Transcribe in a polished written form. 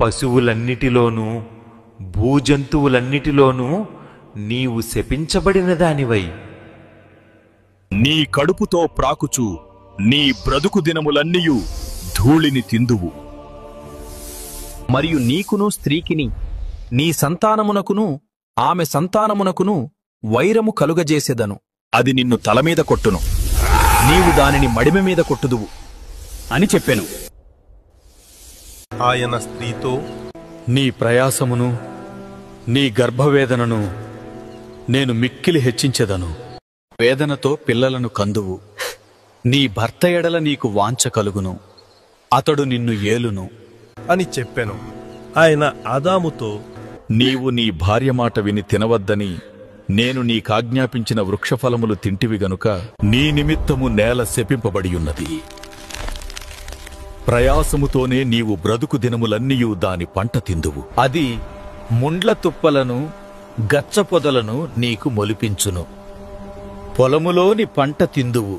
పశువులన్నిటిలోనూ భూజంతువులన్నిటిలోనూ నీవు శపించబడిన దానివై నీ కడుపుతో ప్రాకుచు నీ బ్రతుకు దినములన్నీయు ధూళిని తిందువు. మరియు నీకును స్త్రీకిని నీ సంతానమునకును ఆమె సంతానమునకును వైరము కలుగజేసెదను. అది నిన్ను తలమీద కొట్టును, నీవు దానిని మడిమె మీద కొట్టుదువు అని చెప్పెను. ఆయన స్త్రీతో, నీ ప్రయాసమును నీ గర్భవేదనను నేను మిక్కిలి హెచ్చించెదను. వేదనతో పిల్లలను కందువు. నీ భర్త ఎడల నీకు వాంఛ కలుగును, అతడు నిన్ను ఏలును అని చెప్పెను. ఆయన ఆదాముతో, నీవు నీ భార్య మాట విని తినవద్దని నేను నీకాజ్ఞాపించిన వృక్షఫలములు తింటివి గనుక నీ నిమిత్తము నేల శపింపబడియున్నది. ప్రయాసముతోనే నీవు బ్రతుకు దినములన్నీయు దాని పంట తిందువు. అది ముండ్ల తుప్పలను గచ్చపొదలను నీకు మొలిపించును. పొలములోని పంట తిందువు.